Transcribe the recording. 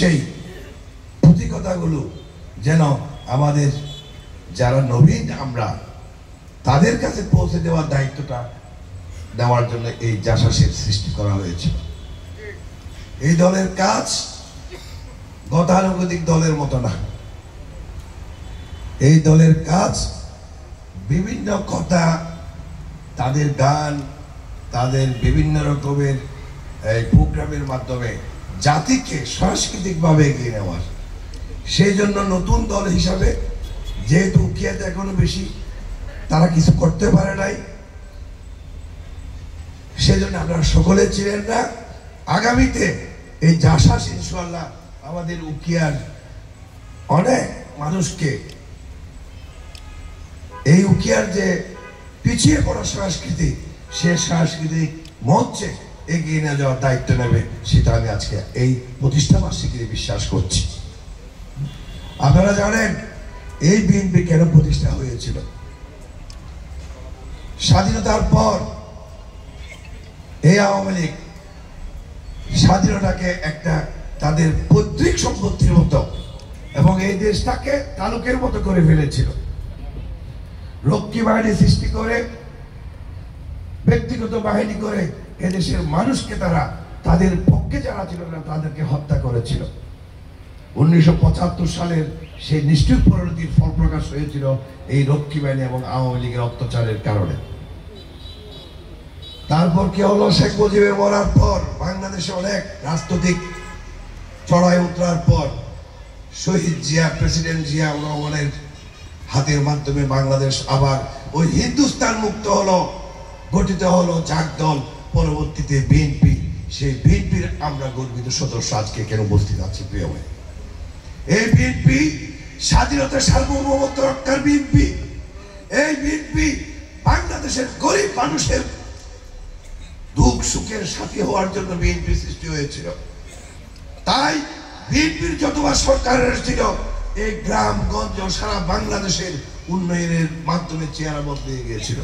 সেই প্রতিকথাগুলো যেন আমাদের যারা নবীন আমরা তাদের কাছে পৌঁছে দেওয়ার দায়িত্বটা দেওয়ার জন্য এই জাসাসের সৃষ্টি করা হয়েছে। এই দলের কাজ গতানুগতিক দলের মতো না। এই দলের কাজ বিভিন্ন কথা, তাদের গান, তাদের বিভিন্ন রকমের প্রোগ্রামের মাধ্যমে জাতিকে সাংস্কৃতিকভাবে এগিয়ে নেওয়ার। সেই জন্য নতুন দল হিসাবে যেহেতু উকিয়াতে এখনো বেশি তারা কিছু করতে পারে নাই, সেজন্য আপনারা সকলে ছিলেন না। আগামীতে এই জাসাস ইনশাআল্লাহ আমাদের উকিয়ার অনেক মানুষকে এই উকিয়ার যে পিছিয়ে পড়া সংস্কৃতি, সে সাংস্কৃতিক মঞ্চে এগিয়ে নিয়ে যাওয়ার দায়িত্ব নেবে, সেটা আমি আজকে এই প্রতিষ্ঠা বার্ষিকীতে বিশ্বাস করছি। আপনারা জানেন এই বিএনপি কেন প্রতিষ্ঠা হয়েছিল। স্বাধীনতার পর এই আওয়ামী লীগ স্বাধীনতাকে একটা তাদের পৈতৃক সম্পত্তির মতো এবং এই দেশটাকে তালুকের মতো করে ফেলেছিল। রক্ষী বাহিনী সৃষ্টি করে, ব্যক্তিগত বাহিনী করে এদেশের মানুষকে তারা তাদের পক্ষে যারা ছিল না তাদেরকে হত্যা করেছিল। 1975 সালের সেই নিষ্ঠুর পরিণতির ফল প্রকাশ হয়েছিল এই রক্ষী বাহিনী এবং আওয়ামী লীগের অত্যাচারের কারণে। তারপর কি হলো? শেখ মুজিবের মরার পর বাংলাদেশে অনেক রাজনৈতিক চড়াই উতরার পর শহীদ জিয়া, প্রেসিডেন্ট জিয়া রহমানের হাতের মাধ্যমে বাংলাদেশ আবার ওই হিন্দুস্তান মুক্ত হলো, গঠিত হলো জাগ দল, পরবর্তীতে বিএনপি। সেই বিএনপির আমরা গর্বিত সদস্য আজকে কেন উপস্থিত আছি প্রিয় ভাই। এই বিএনপি স্বাধীনতা সার্বভৌমত্ব রক্ষার বিএনপি। এই বিএনপি বাংলাদেশের গরিব মানুষের দুঃখ সুখের সাথী হওয়ার জন্য বিএনপি সৃষ্টি হয়েছিল। তাই বিএনপির যতবার সরকার ছিল এই গ্রামগঞ্জ সারা বাংলাদেশের উন্নয়নের মাধ্যমে চেহারা বদলে গিয়েছিল।